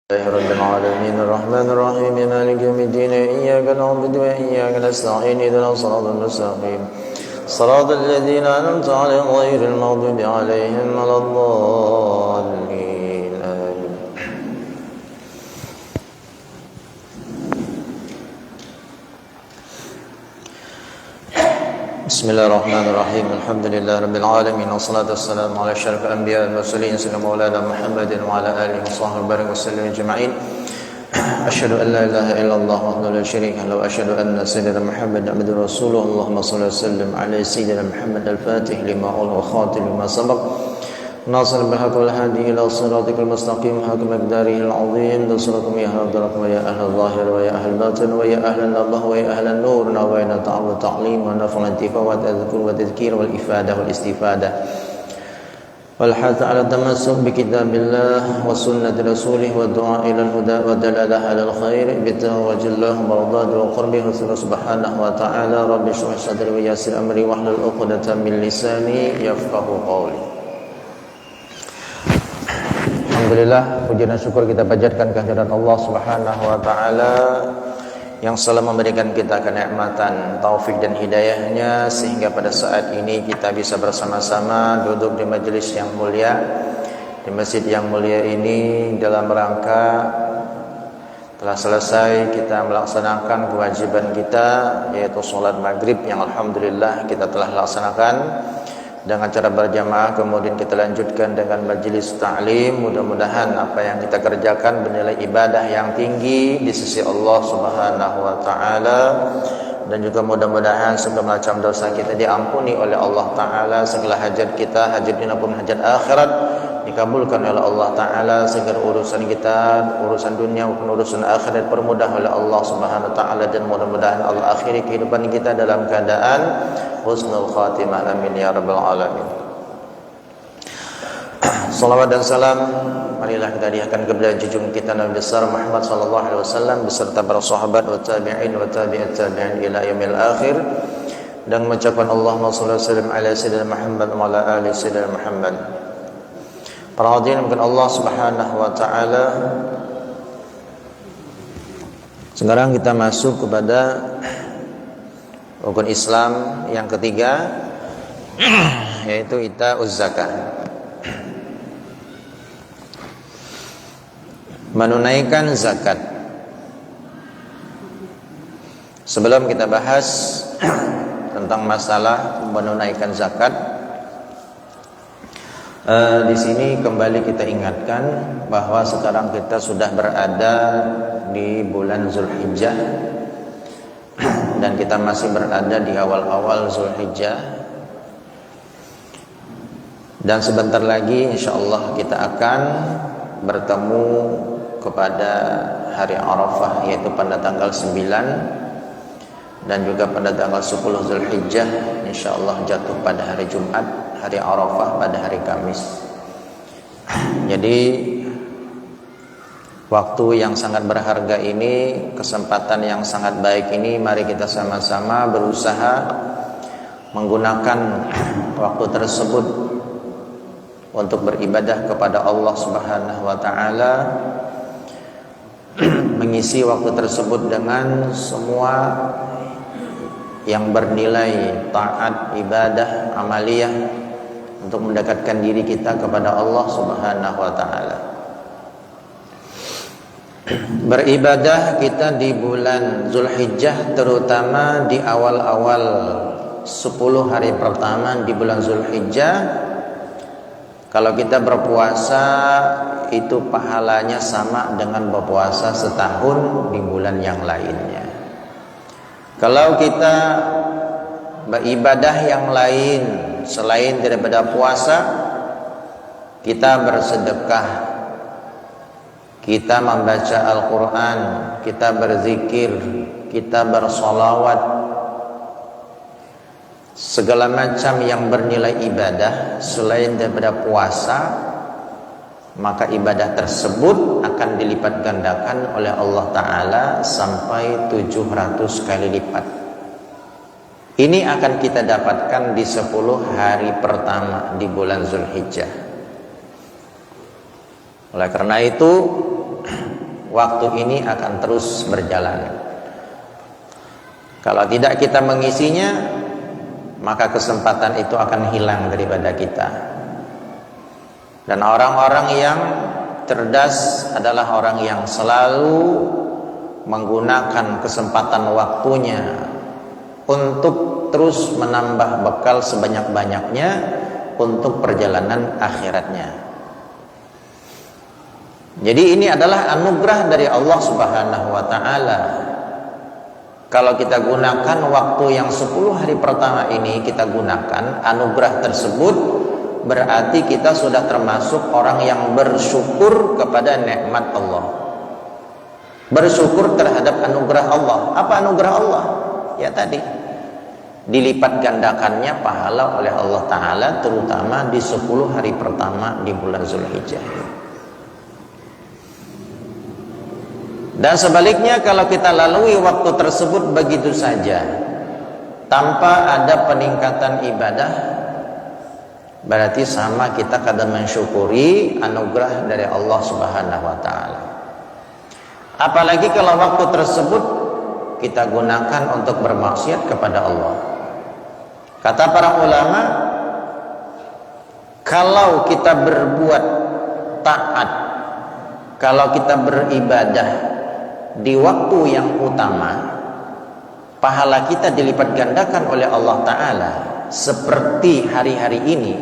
لله رب العالمين الرحمن الرحيم مالك يوم الدين إياك نعبد وإياك نستعين اهدنا الصراط المستقيم صراط الذين أنعمت عليهم غير المغضوب عليهم ولا الضالين آمين. بسم الله الرحمن الرحيم الحمد لله رب العالمين والصلاة والسلام على أشرف الأنبياء والمرسلين سيدنا مولانا محمد وعلى آله وصحبه وسلم أجمعين. أشهد أن لا إله إلا الله وحده لا شريك له وأشهد أن سيدنا محمد عبده ورسوله. اللهم صل وسلم على سيدنا محمد الفاتح لما أغلق والخاتم لما سبق ناصر بالحق والهادي إلى صراطك المستقيم حق مقداره العظيم. نصركم يا أهل الدرك ويا أهل الظاهر ويا أهل الباطن ويا أهل الله ويا أهل النور نوينا تعالى التعليم ونفع الانتفاع والتذكر والتذكير والإفادة والاستفادة والحث على التمسك بكتاب الله وسنة رسوله والدعاء إلى الهدى والدلالة على الخير بتوجه الله مرضات وقربه سبحانه وتعالى. رب اشرح صدري ويسر أمري واحلل عقدة من لساني يفقه قولي. Alhamdulillah, puji dan syukur kita panjatkan kehadirat Allah Subhanahu wa taala yang selalu memberikan kita kenikmatan, taufik dan hidayahnya sehingga pada saat ini kita bisa bersama-sama duduk di majelis yang mulia, di masjid yang mulia ini dalam rangka telah selesai kita melaksanakan kewajiban kita yaitu sholat maghrib yang alhamdulillah kita telah laksanakan dengan cara berjamaah, kemudian kita lanjutkan dengan majelis ta'lim. Mudah-mudahan apa yang kita kerjakan bernilai ibadah yang tinggi di sisi Allah Subhanahu wa taala, dan juga mudah-mudahan segala macam dosa kita diampuni oleh Allah taala, segala hajat kita, hajat dunia maupun hajat akhirat dikabulkan oleh Allah taala, segala urusan kita, urusan dunia maupun urusan akhirat permudah oleh Allah Subhanahu wa taala, dan mudah-mudahan Allah akhiri kehidupan kita dalam keadaan husnul khatimah, amin ya rabbal alamin. Salawat dan salam marilah kita hadiahkan kepada junjungan kita Nabi besar Muhammad sallallahu alaihi wasallam beserta para sahabat wa tabi'in wa tabi'at tabi'in ila yaumil akhir, dan mengucapkan Allahumma shalli wa sallim ala sayyidina Muhammad wa ala ali sayyidina Muhammad. Para hadirin mungkin Allah Subhanahu wa taala, sekarang kita masuk kepada rukun Islam yang ketiga yaitu ita'uz zakah, menunaikan zakat. Sebelum kita bahas tentang masalah menunaikan zakat, di sini kembali kita ingatkan bahwa sekarang kita sudah berada di bulan Zulhijjah dan kita masih berada di awal-awal Zulhijjah, dan sebentar lagi insyaallah kita akan bertemu kepada hari Arafah, yaitu pada tanggal 9 dan juga pada tanggal 10 Zulhijjah insyaallah jatuh pada hari Jumat, hari Arafah pada hari Kamis. Jadi waktu yang sangat berharga ini, kesempatan yang sangat baik ini, mari kita sama-sama berusaha menggunakan waktu tersebut untuk beribadah kepada Allah Subhanahu wa taala, mengisi waktu tersebut dengan semua yang bernilai taat, ibadah, amaliyah untuk mendekatkan diri kita kepada Allah Subhanahu wa taala. Beribadah kita di bulan Zulhijjah, terutama di awal-awal 10 hari pertama di bulan Zulhijjah. Kalau kita berpuasa itu pahalanya sama dengan berpuasa setahun di bulan yang lainnya. Kalau kita beribadah yang lain selain daripada puasa, kita bersedekah, kita membaca Al-Quran, kita berzikir, kita bersolawat, segala macam yang bernilai ibadah selain daripada puasa, maka ibadah tersebut akan dilipat gandakan oleh Allah Ta'ala sampai 700 kali lipat. Ini akan kita dapatkan di 10 hari pertama di bulan Zulhijjah. Oleh karena itu waktu ini akan terus berjalan. Kalau tidak kita mengisinya, maka kesempatan itu akan hilang daripada kita. Dan orang-orang yang cerdas adalah orang yang selalu menggunakan kesempatan waktunya untuk terus menambah bekal sebanyak-banyaknya untuk perjalanan akhiratnya. Jadi ini adalah anugerah dari Allah Subhanahu wa taala. Kalau kita gunakan waktu yang 10 hari pertama ini, kita gunakan anugerah tersebut, berarti kita sudah termasuk orang yang bersyukur kepada nikmat Allah. Bersyukur terhadap anugerah Allah. Apa anugerah Allah? Ya tadi, dilipat gandakannya pahala oleh Allah Ta'ala, terutama di 10 hari pertama di bulan Zulhijjah. Dan sebaliknya, kalau kita lalui waktu tersebut begitu saja tanpa ada peningkatan ibadah, berarti sama kita kadang mensyukuri anugerah dari Allah Subhanahu wa taala. Apalagi kalau waktu tersebut kita gunakan untuk bermaksiat kepada Allah. Kata para ulama, kalau kita berbuat taat, kalau kita beribadah di waktu yang utama, pahala kita dilipat gandakan oleh Allah Ta'ala seperti hari-hari ini.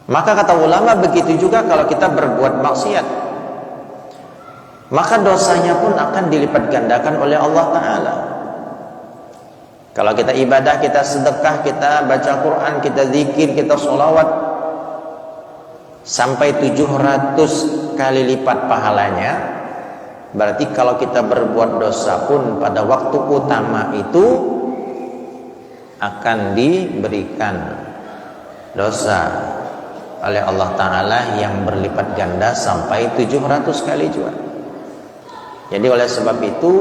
Maka kata ulama, begitu juga kalau kita berbuat maksiat, maka dosanya pun akan dilipat gandakan oleh Allah Ta'ala. Kalau kita ibadah, kita sedekah, kita baca Quran, kita zikir, kita sholawat, sampai 700 kali lipat pahalanya. Berarti kalau kita berbuat dosa pun pada waktu utama itu akan diberikan dosa oleh Allah Ta'ala yang berlipat ganda sampai 700 kali juga. Jadi oleh sebab itu,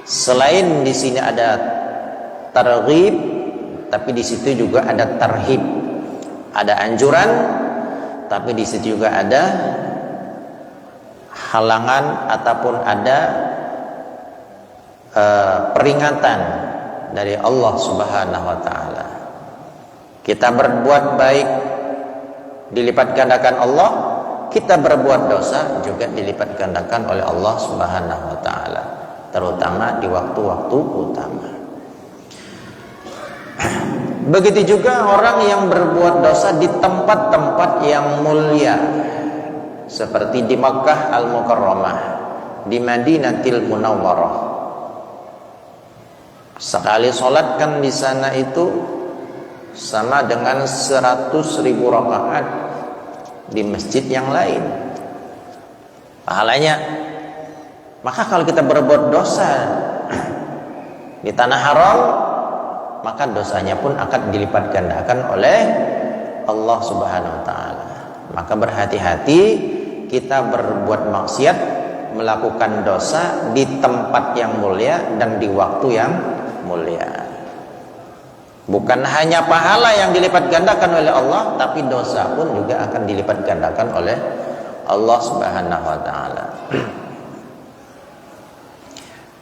selain di sini ada targhib, tapi di situ juga ada tarhib. Ada anjuran, tapi di situ juga ada halangan ataupun ada peringatan dari Allah Subhanahu wa taala. Kita berbuat baik dilipat gandakan Allah, kita berbuat dosa juga dilipat gandakan oleh Allah Subhanahu wa taala, terutama di waktu-waktu utama. Begitu juga orang yang berbuat dosa di tempat-tempat yang mulia, seperti di Makkah Al-Mukarramah, di Madinatil Munawwarah. Sekali sholat kan di sana itu sama dengan 100.000 rakaat di masjid yang lain pahalanya. Maka kalau kita berbuat dosa di tanah haram, maka dosanya pun akan dilipat gandakan oleh Allah Subhanahu wa taala. Maka berhati-hati kita berbuat maksiat, melakukan dosa di tempat yang mulia dan di waktu yang mulia. Bukan hanya pahala yang dilipat gandakan oleh Allah, tapi dosa pun juga akan dilipat gandakan oleh Allah Subhanahu wa taala.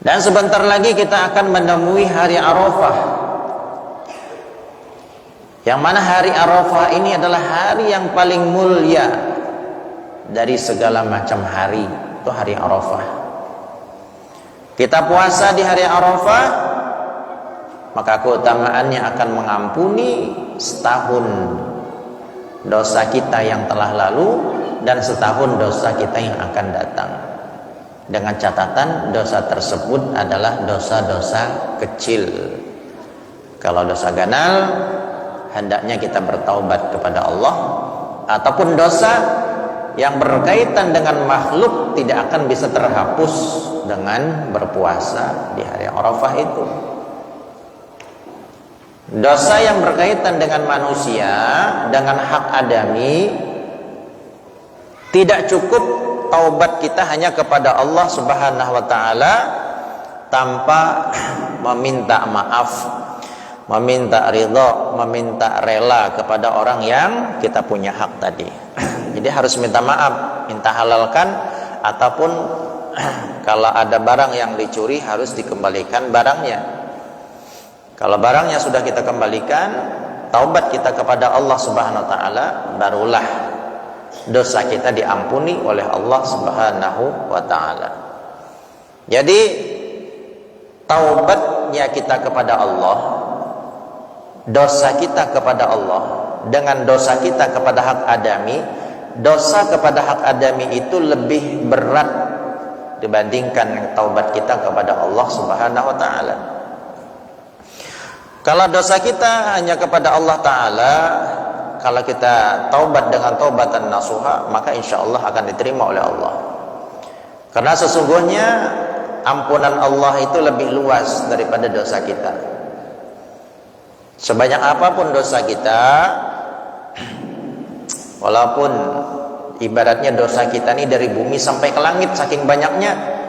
Dan sebentar lagi kita akan menemui hari Arafah, yang mana hari Arafah ini adalah hari yang paling mulia dari segala macam hari. Itu hari Arafah. Kita puasa di hari Arafah, maka keutamaannya akan mengampuni setahun dosa kita yang telah lalu dan setahun dosa kita yang akan datang. Dengan catatan dosa tersebut adalah dosa-dosa kecil. Kalau dosa ganal, hendaknya kita bertaubat kepada Allah. Ataupun dosa yang berkaitan dengan makhluk tidak akan bisa terhapus dengan berpuasa di hari Arafah itu. Dosa yang berkaitan dengan manusia, dengan hak adami, tidak cukup taubat kita hanya kepada Allah Subhanahu wa taala tanpa meminta maaf, meminta ridha, meminta rela kepada orang yang kita punya hak tadi. Jadi harus minta maaf, minta halalkan ataupun kalau ada barang yang dicuri harus dikembalikan barangnya. Kalau barangnya sudah kita kembalikan, taubat kita kepada Allah Subhanahu wa taala, barulah dosa kita diampuni oleh Allah Subhanahu wa taala. Jadi taubatnya kita kepada Allah, dosa kita kepada Allah dengan dosa kita kepada hak adami, dosa kepada hak adami itu lebih berat dibandingkan taubat kita kepada Allah Subhanahu wa taala. Kalau dosa kita hanya kepada Allah taala, kalau kita taubat dengan taubatan nasuha, maka insya Allah akan diterima oleh Allah. Karena sesungguhnya ampunan Allah itu lebih luas daripada dosa kita. Sebanyak apapun dosa kita, walaupun ibaratnya dosa kita ini dari bumi sampai ke langit saking banyaknya,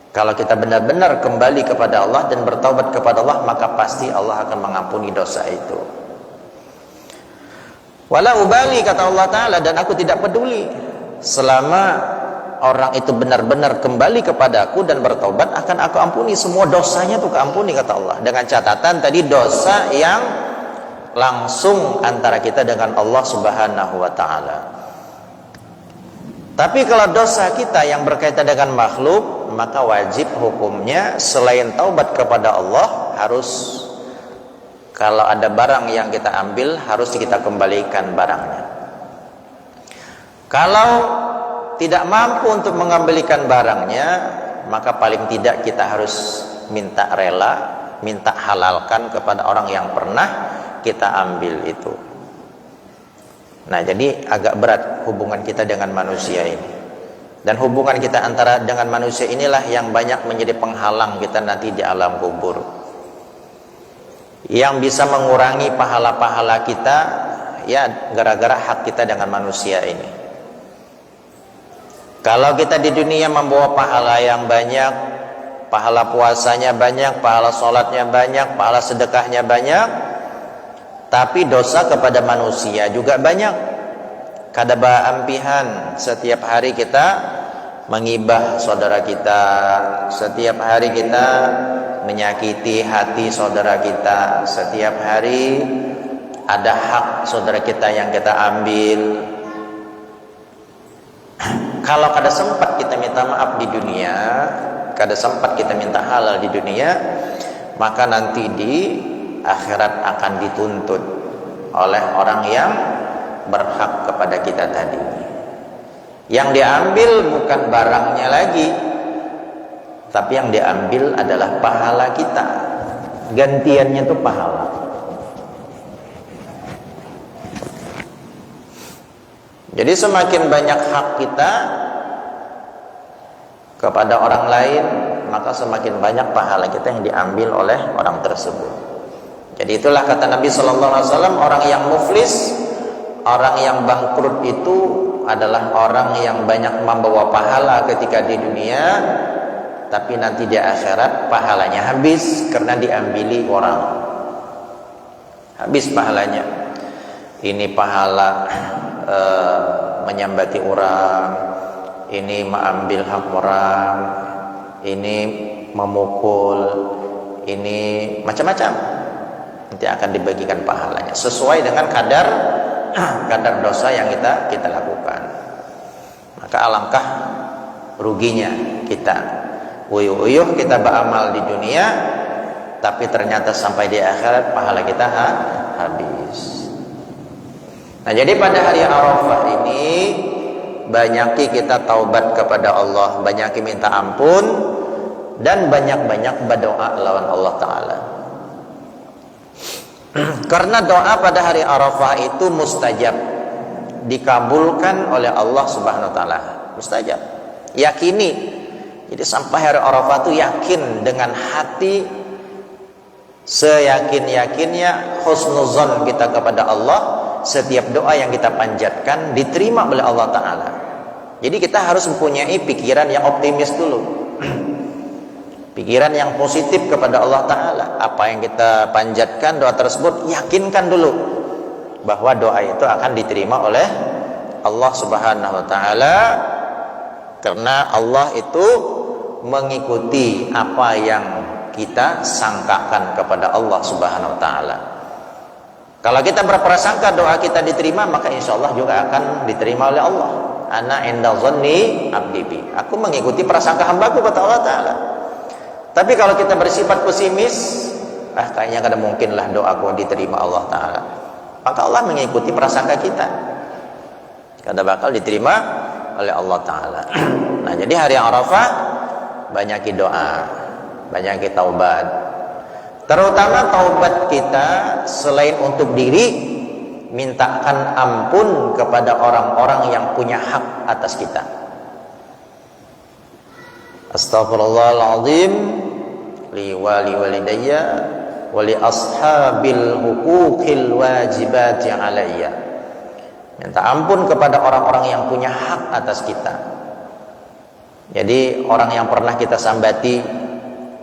kalau kita benar-benar kembali kepada Allah dan bertaubat kepada Allah, maka pasti Allah akan mengampuni dosa itu. Wala ubali, kata Allah Ta'ala, dan aku tidak peduli selama orang itu benar-benar kembali kepadaku dan bertaubat, akan aku ampuni semua dosanya, tuh keampuni, kata Allah. Dengan catatan tadi dosa yang langsung antara kita dengan Allah Subhanahu wa taala. Tapi kalau dosa kita yang berkaitan dengan makhluk, maka wajib hukumnya selain taubat kepada Allah, harus kalau ada barang yang kita ambil harus kita kembalikan barangnya. Kalau tidak mampu untuk mengembalikan barangnya, maka paling tidak kita harus minta rela, minta halalkan kepada orang yang pernah kita ambil itu. Nah, jadi agak berat hubungan kita dengan manusia ini. Dan hubungan kita antara dengan manusia inilah yang banyak menjadi penghalang kita nanti di alam kubur, yang bisa mengurangi pahala-pahala kita, ya gara-gara hak kita dengan manusia ini. Kalau kita di dunia membawa pahala yang banyak, pahala puasanya banyak, pahala sholatnya banyak, pahala sedekahnya banyak, tapi dosa kepada manusia juga banyak. Kadaba ampihan, setiap hari kita mengibah saudara kita, setiap hari kita menyakiti hati saudara kita, setiap hari ada hak saudara kita yang kita ambil. Kalau kada sempat kita minta maaf di dunia, kada sempat kita minta halal di dunia, maka nanti di akhirat akan dituntut oleh orang yang berhak kepada kita tadi. Yang diambil bukan barangnya lagi, tapi yang diambil adalah pahala kita. Gantiannya itu pahala. Jadi semakin banyak hak kita kepada orang lain, maka semakin banyak pahala kita yang diambil oleh orang tersebut. Jadi itulah kata Nabi SAW, orang yang muflis, orang yang bangkrut itu adalah orang yang banyak membawa pahala ketika di dunia, tapi nanti di akhirat pahalanya habis karena diambili orang. Habis pahalanya. Ini pahala menyambati orang, ini mengambil hak orang, ini memukul, ini macam-macam. Nanti akan dibagikan pahalanya sesuai dengan kadar dosa yang kita lakukan. Maka alangkah ruginya kita. Uyuh-uyuh kita beramal di dunia, tapi ternyata sampai di akhirat pahala kita habis. Nah, jadi pada hari Arafah ini banyaki kita taubat kepada Allah, banyaki minta ampun, dan banyak-banyak berdoa lawan Allah Ta'ala. Karena doa pada hari Arafah itu mustajab, dikabulkan oleh Allah Subhanahu wa taala. Mustajab. Yakini. Jadi sampai hari Arafah itu yakin dengan hati seyakin-yakinnya, husnuzon kita kepada Allah, setiap doa yang kita panjatkan diterima oleh Allah Ta'ala. Jadi kita harus mempunyai pikiran yang optimis dulu, pikiran yang positif kepada Allah Ta'ala. Apa yang kita panjatkan, doa tersebut, yakinkan dulu bahwa doa itu akan diterima oleh Allah Subhanahu wa Ta'ala. Karena Allah itu mengikuti apa yang kita sangkakan kepada Allah Subhanahu wa taala. Kalau kita berprasangka doa kita diterima, maka insya Allah juga akan diterima oleh Allah. Ana inda dhanni abdi bi. Aku mengikuti prasangka hambaku kata Allah taala. Tapi kalau kita bersifat pesimis, kayaknya kada mungkin lah doaku diterima Allah taala. Maka Allah mengikuti prasangka kita. Kada bakal diterima oleh Allah taala. Nah, jadi hari Arafah banyaki doa, banyaki taubat. Terutama taubat kita selain untuk diri, mintakan ampun kepada orang-orang yang punya hak atas kita. Astaghfirullahaladzim li wali walidayya wali ashabil huquqil wajibati alayya. Minta ampun kepada orang-orang yang punya hak atas kita. Jadi orang yang pernah kita sambati,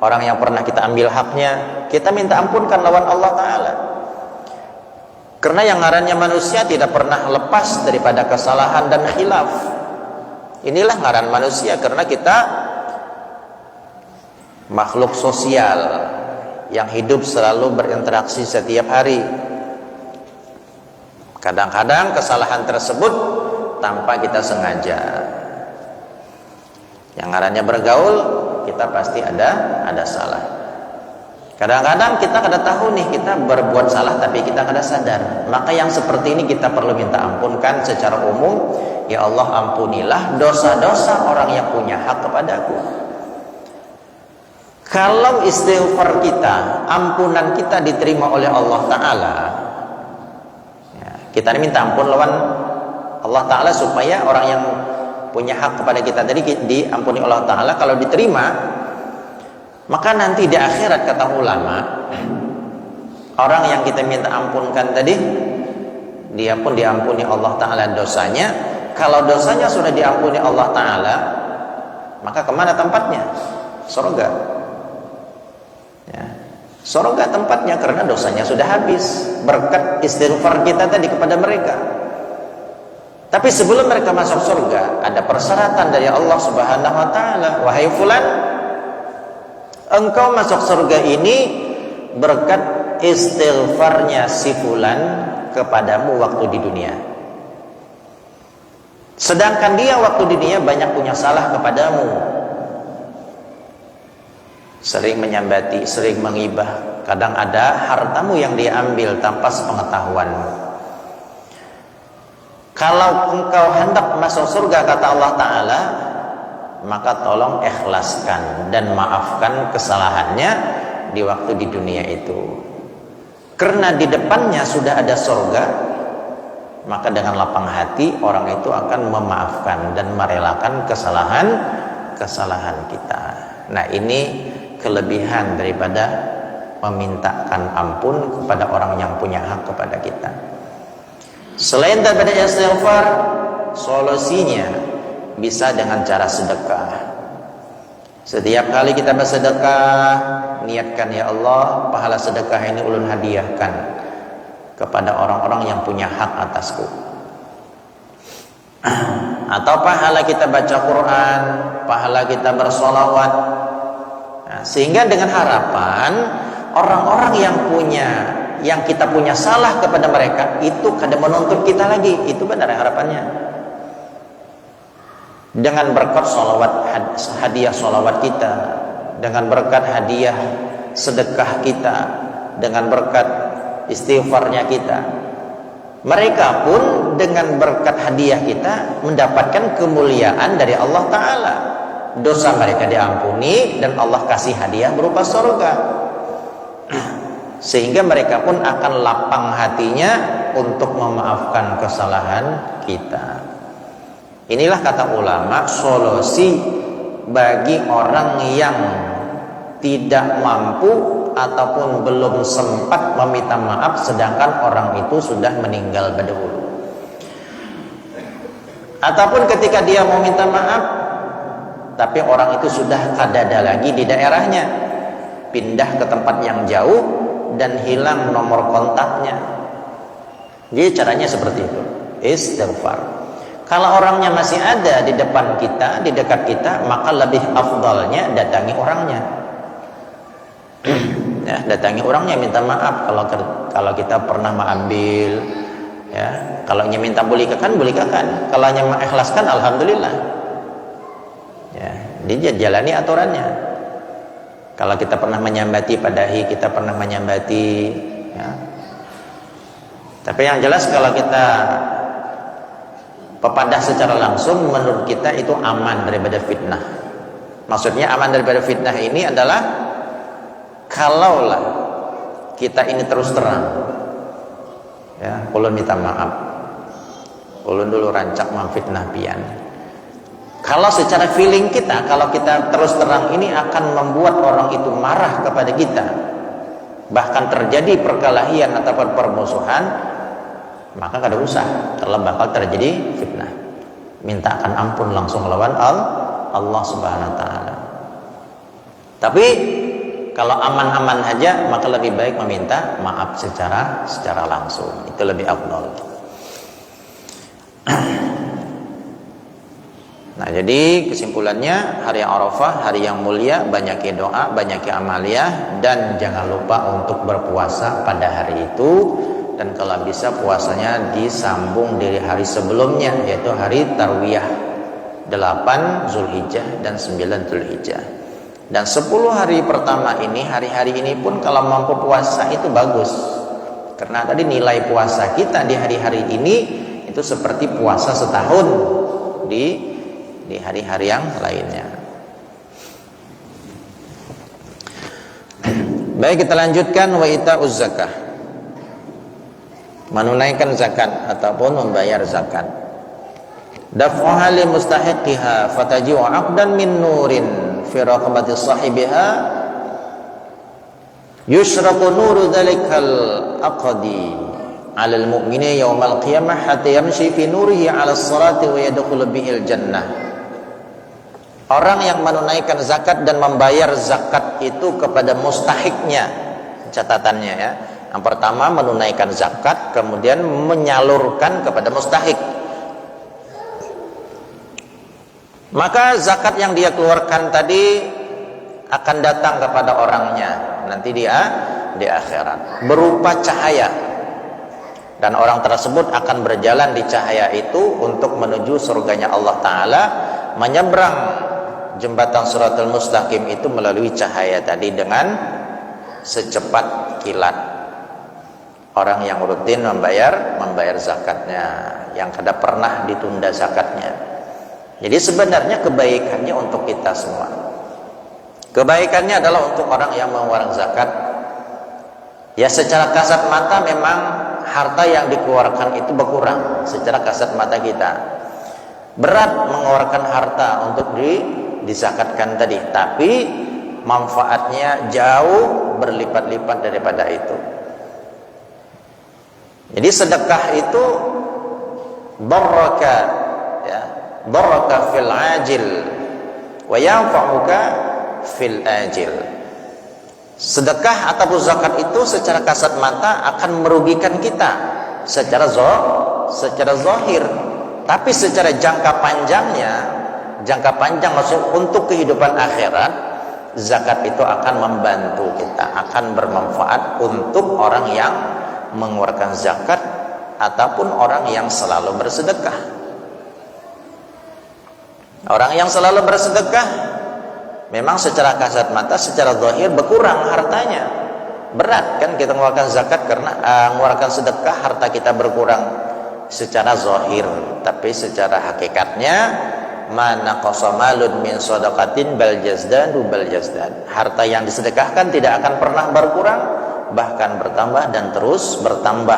orang yang pernah kita ambil haknya, kita minta ampunkan lawan Allah Ta'ala. Karena yang ngarannya manusia tidak pernah lepas daripada kesalahan dan khilaf. Inilah ngaran manusia, karena kita makhluk sosial yang hidup selalu berinteraksi setiap hari. Kadang-kadang kesalahan tersebut tanpa kita sengaja. Yang ngarannya bergaul, kita pasti ada salah. Kadang-kadang kita kada tahu nih kita berbuat salah tapi kita kada sadar. Maka yang seperti ini kita perlu minta ampunkan secara umum. Ya Allah, ampunilah dosa-dosa orang yang punya hak kepadaku. Kalau istighfar kita, ampunan kita diterima oleh Allah Ta'ala, ya, kita minta ampun lawan Allah Ta'ala supaya orang yang punya hak kepada kita tadi diampuni Allah Ta'ala. Kalau diterima, maka nanti di akhirat kata ulama, orang yang kita minta ampunkan tadi, dia pun diampuni Allah Ta'ala dosanya. Kalau dosanya sudah diampuni Allah Ta'ala, maka kemana tempatnya? Surga. Ya. Surga tempatnya, karena dosanya sudah habis berkat istighfar kita tadi kepada mereka. Tapi sebelum mereka masuk surga, ada persyaratan dari Allah Subhanahu wa taala. Wahai fulan, engkau masuk surga ini berkat istighfarnya si fulan kepadamu waktu di dunia. Sedangkan dia waktu di dunia banyak punya salah kepadamu. Sering menyambati, sering menghibah, kadang ada hartamu yang diambil tanpa sepengetahuanmu. Kalau engkau hendak masuk surga kata Allah Ta'ala, maka tolong ikhlaskan dan maafkan kesalahannya di waktu di dunia itu. Karena di depannya sudah ada surga, maka dengan lapang hati orang itu akan memaafkan dan merelakan kesalahan kita. Nah, ini kelebihan daripada memintakan ampun kepada orang yang punya hak kepada kita. Selain daripada istighfar, solusinya bisa dengan cara sedekah. Setiap kali kita bersedekah, niatkan, ya Allah, pahala sedekah ini ulun hadiahkan kepada orang-orang yang punya hak atasku. Atau pahala kita baca Quran, pahala kita bersolawat. Nah, sehingga dengan harapan orang-orang yang kita punya salah kepada mereka itu kada menuntut kita lagi. Itu benar harapannya. Dengan berkat solawat, hadiah solawat kita, dengan berkat hadiah sedekah kita, dengan berkat istighfarnya kita, mereka pun dengan berkat hadiah kita mendapatkan kemuliaan dari Allah Ta'ala. Dosa mereka diampuni dan Allah kasih hadiah berupa surga. Sehingga mereka pun akan lapang hatinya untuk memaafkan kesalahan kita. Inilah kata ulama, solusi bagi orang yang tidak mampu ataupun belum sempat meminta maaf sedangkan orang itu sudah meninggal dahulu. Ataupun ketika dia mau minta maaf tapi orang itu sudah kada ada lagi di daerahnya, pindah ke tempat yang jauh dan hilang nomor kontaknya. Jadi caranya seperti itu, istighfar. Kalau orangnya masih ada di depan kita, di dekat kita, maka lebih afdalnya datangi orangnya. Ya, datangi orangnya, minta maaf kalau kita pernah mengambil, ya. Kalau hanya minta bolehkan, kalau hanya mengikhlaskan, alhamdulillah. Ya, dia jalani aturannya. Kalau kita pernah menyambati padahi, kita pernah menyambati, ya. Tapi yang jelas kalau kita pepadah secara langsung, menurut kita itu aman daripada fitnah. Maksudnya aman daripada fitnah ini adalah kalaulah kita ini terus terang, ya, ulun minta maaf, ulun dulu rancak memfitnah pian. Kalau secara feeling kita, kalau kita terus terang ini akan membuat orang itu marah kepada kita, bahkan terjadi perkelahian ataupun permusuhan, maka kada usah, kalau bakal terjadi fitnah. Mintakan ampun langsung lawan Allah Subhanahu wa taala. Tapi kalau aman-aman aja, maka lebih baik meminta maaf secara langsung. Itu lebih afdal. Nah, jadi kesimpulannya, hari yang Arafah, hari yang mulia, banyak doa, banyak amaliyah, dan jangan lupa untuk berpuasa pada hari itu. Dan kalau bisa puasanya disambung dari hari sebelumnya, yaitu hari Tarwiyah 8 Zulhijjah dan 9 Zulhijjah. Dan 10 hari pertama ini, hari-hari ini pun kalau mampu puasa itu bagus. Karena tadi nilai puasa kita di hari-hari ini itu seperti puasa setahun di hari-hari yang lainnya. Baik, kita lanjutkan wa ita'uz zakah. Menunaikan zakat ataupun membayar zakat. Daf'uha li mustahiqiha fataji'u 'aqdan min nurin fi raqabati sahibiha yushraqu nuru dzalikal aqdi 'alal mu'mini yaumal qiyamah hatta yamshi fi nurihi 'alas salati wa yadkhulu bihil jannah. Orang yang menunaikan zakat dan membayar zakat itu kepada mustahiknya, catatannya ya. Yang pertama menunaikan zakat, kemudian menyalurkan kepada mustahik. Maka zakat yang dia keluarkan tadi akan datang kepada orangnya nanti dia di akhirat berupa cahaya. Dan orang tersebut akan berjalan di cahaya itu untuk menuju surganya Allah Ta'ala, menyeberang jembatan Shiratal Mustaqim itu melalui cahaya tadi dengan secepat kilat. Orang yang rutin membayar zakatnya, yang kada pernah ditunda zakatnya. Jadi sebenarnya kebaikannya untuk kita semua. Kebaikannya adalah untuk orang yang mengeluarkan zakat. Ya, secara kasat mata memang harta yang dikeluarkan itu berkurang secara kasat mata kita. Berat mengeluarkan harta untuk dizakatkan tadi, tapi manfaatnya jauh berlipat-lipat daripada itu. Jadi sedekah itu baraka, ya, baraka fil ajil wa yanfa'uka fil ajil. Sedekah ataupun zakat itu secara kasat mata akan merugikan kita secara zahir, tapi secara jangka panjang maksud untuk kehidupan akhirat, zakat itu akan membantu kita, akan bermanfaat untuk orang yang mengeluarkan zakat ataupun orang yang selalu bersedekah. Orang yang selalu bersedekah memang secara kasat mata, secara zahir berkurang hartanya. Berat kan kita mengeluarkan zakat karena mengeluarkan sedekah, harta kita berkurang secara zahir, tapi secara hakikatnya mana qasamalun min shadaqatin bal jazdadu bal jazdad. Harta yang disedekahkan tidak akan pernah berkurang, bahkan bertambah dan terus bertambah.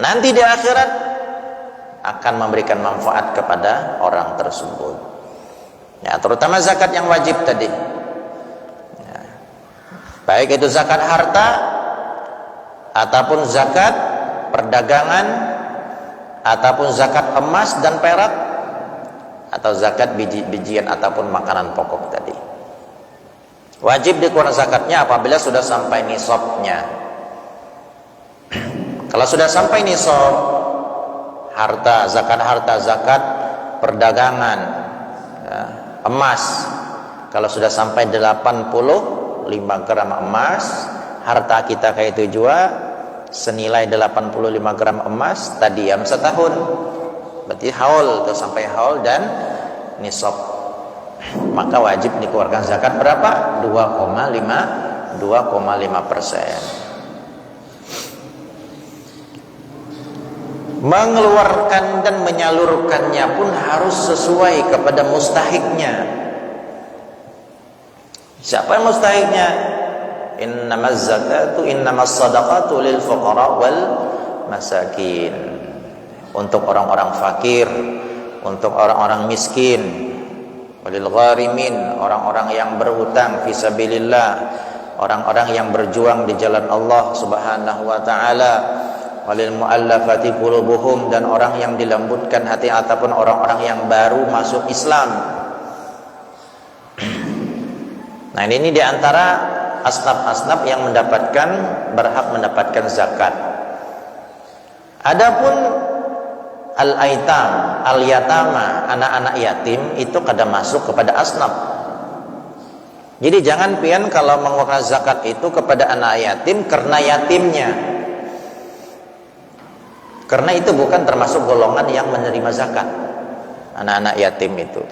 Nanti di akhirat akan memberikan manfaat kepada orang tersebut. Ya, terutama zakat yang wajib tadi. Ya. Baik itu zakat harta ataupun zakat perdagangan ataupun zakat emas dan perak atau zakat biji-bijian ataupun makanan pokok tadi. Wajib dikeluarkan zakatnya apabila sudah sampai nisabnya. Kalau sudah sampai nisab, harta, zakat perdagangan, ya, emas. Kalau sudah sampai 85 gram emas, harta kita kayak itu juga senilai 85 gram emas, tadiam setahun. Berarti haul, atau sampai haul dan nisab. Maka wajib dikeluarkan zakat berapa? 2,5%. Mengeluarkan dan menyalurkannya pun harus sesuai kepada mustahiknya. Siapa yang mustahiknya? Innamaz zakatu innamas sadaqatu lil fuqara wal masakin. Untuk orang-orang fakir, untuk orang-orang miskin, walil gharimin, orang-orang yang berhutang fisabilillah, orang-orang yang berjuang di jalan Allah Subhanahu wa taala, walil muallafati qulubuhum, dan orang yang dilembutkan hati ataupun orang-orang yang baru masuk Islam. Nah, ini diantara asnaf-asnaf yang berhak mendapatkan zakat. Adapun al-aitam, al-yatama, anak-anak yatim itu kada masuk kepada asnaf. Jadi jangan pian kalau mengeluarkan zakat itu kepada anak yatim karena yatimnya. Karena itu bukan termasuk golongan yang menerima zakat. Anak-anak yatim itu.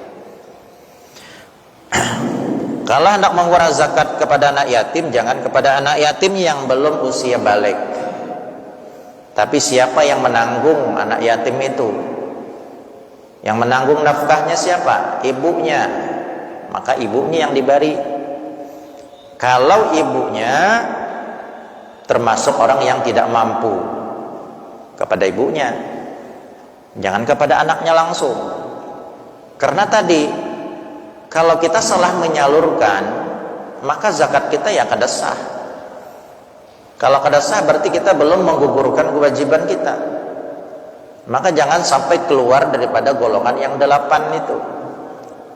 Kalau hendak mengeluarkan zakat kepada anak yatim, jangan kepada anak yatim yang belum usia balik. Tapi siapa yang menanggung anak yatim itu? Yang menanggung nafkahnya siapa? Ibunya. Maka ibunya yang diberi. Kalau ibunya termasuk orang yang tidak mampu, kepada ibunya. Jangan kepada anaknya langsung. Karena tadi kalau kita salah menyalurkan, maka zakat kita ya kada sah. Kalau kada sah berarti kita belum menggugurkan kewajiban kita. Maka jangan sampai keluar daripada golongan yang 8 itu.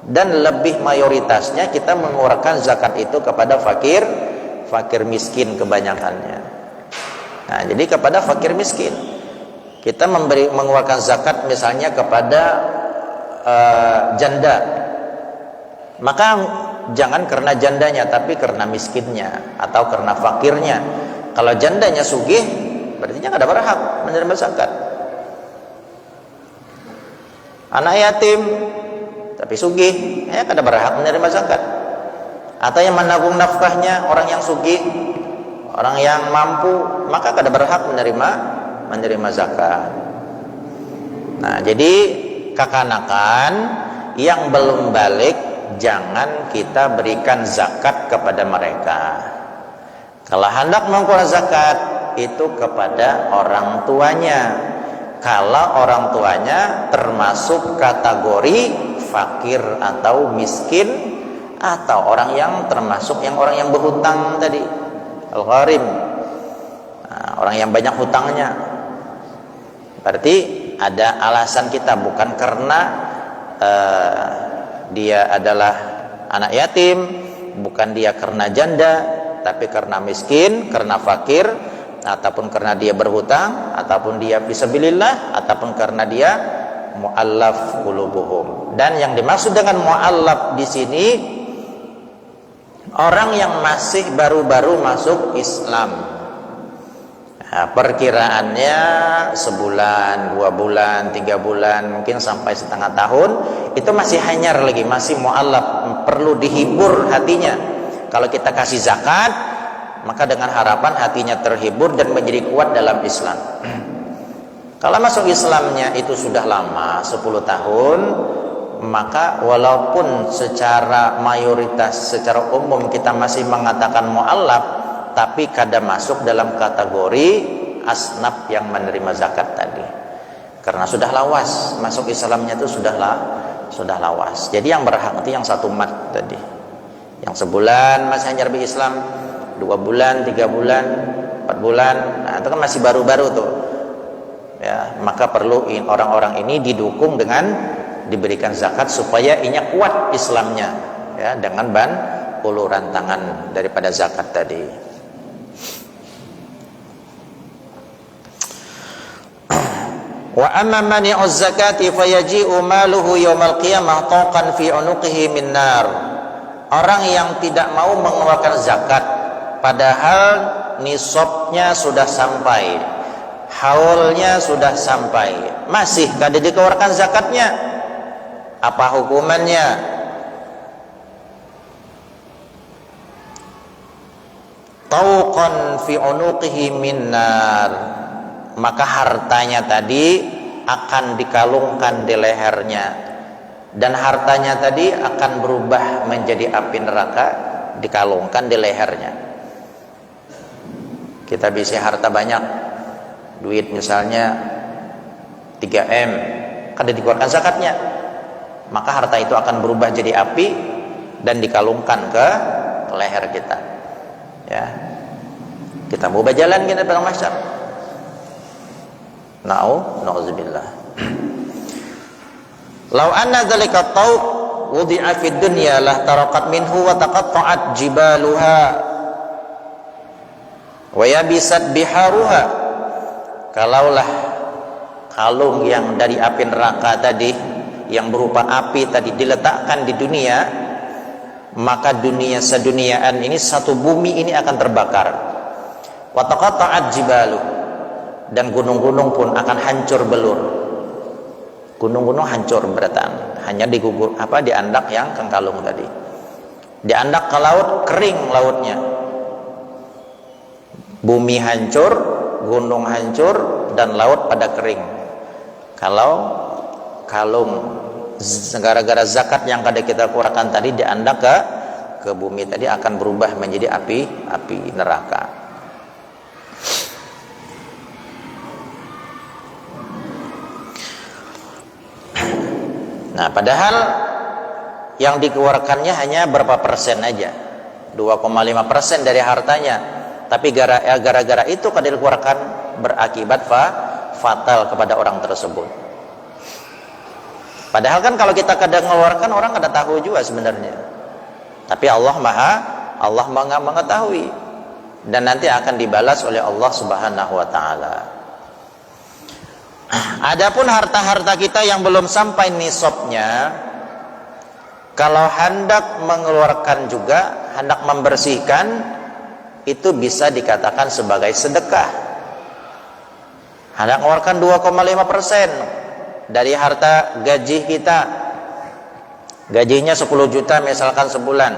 Dan lebih mayoritasnya kita mengeluarkan zakat itu kepada fakir miskin kebanyakannya. Nah, jadi kepada fakir miskin. Kita mengeluarkan zakat misalnya kepada janda. Maka jangan karena jandanya, tapi karena miskinnya atau karena fakirnya. Kalau jandanya sugih, berarti dia kada berhak menerima zakat. Anak yatim tapi sugih, ya kada berhak menerima zakat. Atau yang menanggung nafkahnya orang yang sugih, orang yang mampu, maka kada berhak menerima zakat. Nah, jadi kekanakan yang belum balik jangan kita berikan zakat kepada mereka. Kalau hendak mengeluarkan zakat itu kepada orang tuanya. Kalau orang tuanya termasuk kategori fakir atau miskin, atau orang yang termasuk orang yang berhutang tadi, al-gharim, nah, orang yang banyak hutangnya. Berarti ada alasan kita, bukan karena dia adalah anak yatim, bukan dia karena janda, tapi karena miskin, karena fakir, ataupun karena dia berhutang, ataupun dia fisabilillah, ataupun karena dia mu'allaf qulubuhum. Dan yang dimaksud dengan mu'allaf di sini orang yang masih baru-baru masuk Islam. Nah, perkiraannya sebulan, 2 bulan, 3 bulan, mungkin sampai setengah tahun, itu masih hanyar lagi, masih mu'allaf, perlu dihibur hatinya. Kalau kita kasih zakat, maka dengan harapan hatinya terhibur dan menjadi kuat dalam Islam. Kalau masuk Islamnya itu sudah lama, 10 tahun, maka walaupun secara mayoritas, secara umum kita masih mengatakan mu'allaf, tapi kada masuk dalam kategori asnaf yang menerima zakat tadi. Karena sudah lawas, masuk Islamnya itu sudah lawas. Jadi yang berhak itu yang 1 mat tadi. Yang sebulan masih hanya di Islam, 2 bulan, 3 bulan, 4 bulan, nah itu kan masih baru-baru tuh. Ya, maka perlu orang-orang ini didukung dengan diberikan zakat supaya inya kuat Islamnya, ya, dengan uluran tangan daripada zakat tadi. Wa amma mani'uz zakati fayaji'u maluhu yaumal qiyamah taqan fi unuqihi min nar. Orang yang tidak mau mengeluarkan zakat padahal nisabnya sudah sampai, haulnya sudah sampai, masih kada dikeluarkan zakatnya, apa hukumannya? Tauqan fi unuqihi min nar, maka hartanya tadi akan dikalungkan di lehernya, dan hartanya tadi akan berubah menjadi api neraka, dikalungkan di lehernya. Kita bisa harta banyak, duit misalnya 3M, kada dikeluarkan zakatnya, maka harta itu akan berubah jadi api dan dikalungkan ke leher kita. Ya, kita mau berjalan kita pada masyar. Na'udzubillah. Lau anna dzalika tauq wudi'a fid dunya la taraqat minhu wa taqatta'at jibaluha wa yabisat biharuha. Kalaulah kalung yang dari api neraka tadi, yang berupa api tadi, diletakkan di dunia, maka dunia seduniaan ini, satu bumi ini akan terbakar. Wa taqatta'at jibalu, dan gunung-gunung pun akan hancur belur. Gunung-gunung hancur beratan, hanya digugur diandak yang kengkalung tadi. Diandak ke laut, kering lautnya. Bumi hancur, gunung hancur, dan laut pada kering. Kalau kalung gara-gara zakat yang kada kita keluarkan tadi diandak ke bumi tadi, akan berubah menjadi api neraka. Nah, padahal yang dikeluarkannya hanya berapa persen aja, 2,5% dari hartanya, tapi gara-gara itu kada dikeluarkan, berakibat fatal kepada orang tersebut. Padahal kan kalau kita kada mengeluarkan, orang kada tahu juga sebenarnya. Tapi Allah mengetahui, dan nanti akan dibalas oleh Allah Subhanahu wa taala. Adapun harta-harta kita yang belum sampai nisabnya, kalau hendak mengeluarkan juga, hendak membersihkan, itu bisa dikatakan sebagai sedekah. Hendak mengeluarkan 2,5% dari harta gaji kita, gajinya 10 juta misalkan sebulan,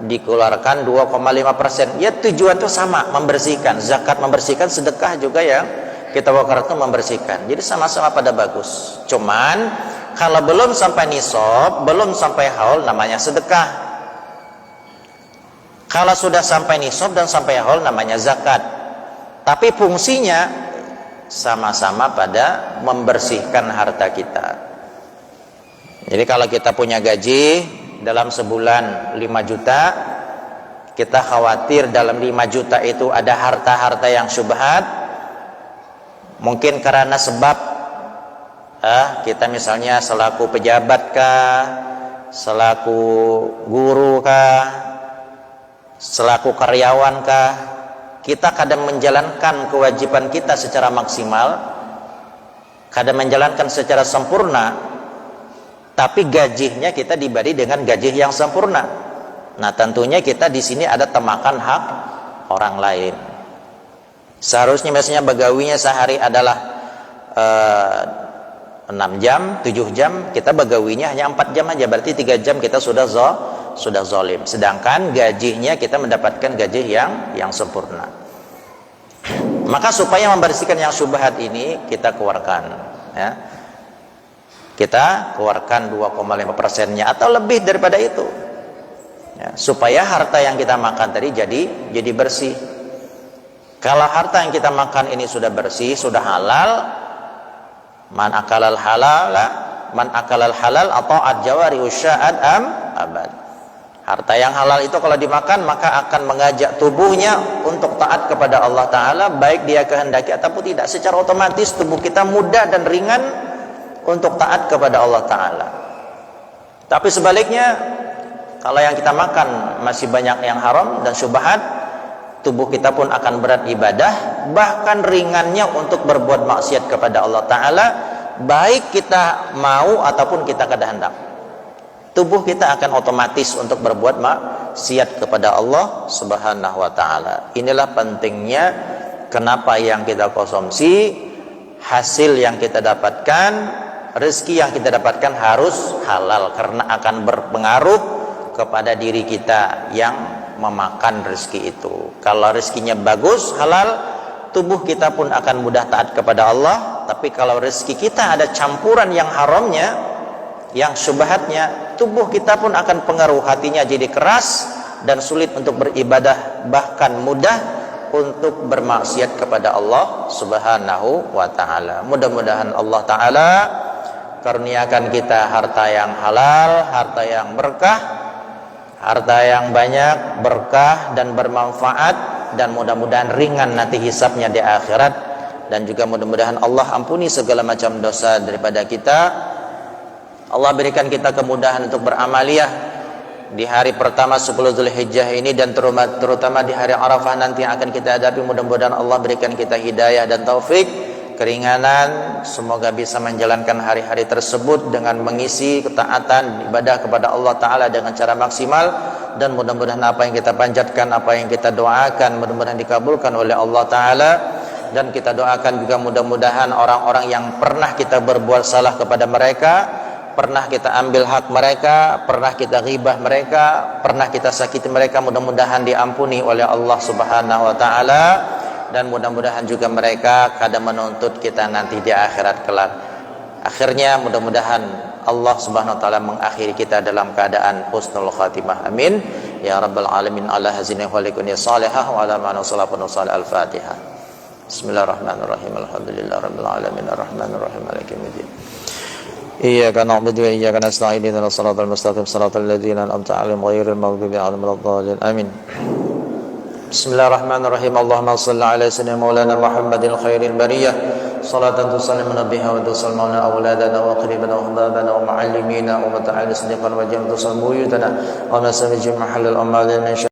dikeluarkan 2,5%. Ya, tujuan itu sama, membersihkan. Zakat membersihkan, sedekah juga yang kita wakar itu membersihkan. Jadi sama-sama pada bagus. Cuman kalau belum sampai nisab, belum sampai haul, namanya sedekah. Kalau sudah sampai nisab dan sampai haul, namanya zakat. Tapi fungsinya sama-sama pada membersihkan harta kita. Jadi kalau kita punya gaji dalam sebulan 5 juta, kita khawatir dalam 5 juta itu ada harta-harta yang syubhat. Mungkin karena sebab kita misalnya selaku pejabat kah, selaku guru kah, selaku karyawan kah, kita kadang menjalankan kewajiban kita secara maksimal, kadang menjalankan secara sempurna, tapi gajinya kita diberi dengan gaji yang sempurna. Nah, tentunya kita di sini ada temakan hak orang lain. Seharusnya misalnya bagawinya sehari adalah 6 jam, 7 jam, kita bagawinya hanya 4 jam aja, berarti 3 jam kita sudah zalim. Sedangkan gajinya kita mendapatkan gaji yang sempurna. Maka supaya membersihkan yang syubhat ini, kita keluarkan, ya. Kita keluarkan 2,5%-nya atau lebih daripada itu, ya, supaya harta yang kita makan tadi jadi bersih. Kalau harta yang kita makan ini sudah bersih, sudah halal, man akalal halal atau ad-jawari usya'ad abad. Harta yang halal itu kalau dimakan, maka akan mengajak tubuhnya untuk taat kepada Allah Ta'ala, baik dia kehendaki ataupun tidak. Secara otomatis tubuh kita mudah dan ringan untuk taat kepada Allah Ta'ala. Tapi sebaliknya, kalau yang kita makan masih banyak yang haram dan syubhat, tubuh kita pun akan berat ibadah, bahkan ringannya untuk berbuat maksiat kepada Allah Ta'ala, baik kita mau ataupun kita kehendak. Tubuh kita akan otomatis untuk berbuat maksiat kepada Allah Subhanahu wa taala. Inilah pentingnya kenapa yang kita konsumsi, hasil yang kita dapatkan, rezeki yang kita dapatkan harus halal, karena akan berpengaruh kepada diri kita yang memakan rezeki itu. Kalau rezekinya bagus, halal, tubuh kita pun akan mudah taat kepada Allah. Tapi kalau rezeki kita ada campuran yang haramnya, yang syubhatnya, tubuh kita pun akan pengaruh, hatinya jadi keras dan sulit untuk beribadah, bahkan mudah untuk bermaksiat kepada Allah Subhanahu wa taala. Mudah-mudahan Allah taala karuniakan kita harta yang halal, harta yang berkah, harta yang banyak, berkah dan bermanfaat, dan mudah-mudahan ringan nanti hisabnya di akhirat, dan juga mudah-mudahan Allah ampuni segala macam dosa daripada kita. Allah berikan kita kemudahan untuk beramaliyah di hari pertama 10 Zulhijjah ini, dan terutama di hari Arafah nanti yang akan kita hadapi. Mudah-mudahan Allah berikan kita hidayah dan taufik, keringanan, semoga bisa menjalankan hari-hari tersebut dengan mengisi ketaatan ibadah kepada Allah Ta'ala dengan cara maksimal, dan mudah-mudahan apa yang kita panjatkan, apa yang kita doakan, mudah-mudahan dikabulkan oleh Allah Ta'ala. Dan kita doakan juga mudah-mudahan orang-orang yang pernah kita berbuat salah kepada mereka, pernah kita ambil hak mereka, pernah kita ghibah mereka, pernah kita sakiti mereka, mudah-mudahan diampuni oleh Allah Subhanahu wa Ta'ala. Dan mudah-mudahan juga mereka kadang menuntut kita nanti di akhirat kelak. Akhirnya mudah-mudahan Allah Subhanahu wa taala mengakhiri kita dalam keadaan husnul khatimah. Amin ya rabbal alamin. Ala hazina khaliqun salihah wa ala ma'na salafun salih. Al-Fatihah. Bismillahirrahmanirrahim. Alhamdulillahirabbil alamin arrahmanir rahim maliki yaumiddin. Iyyaka na'budu wa iyyaka nasta'in ihdinas siratal mustaqim siratal ladzina an'amta 'alaihim ghairil maghdubi 'alaihim waladdallin. Amin. Bismillahirrahmanirrahim. Allahumma salli ala sayyidina maulana Muhammadil khairil bariyah salatan tusallimuna biha wa tusallimuna awladana wa qaribana wa hababana wa muallimina wa mata'ala siddiqan wa jam'u tusal buyutana wa nasami jami'al amalina.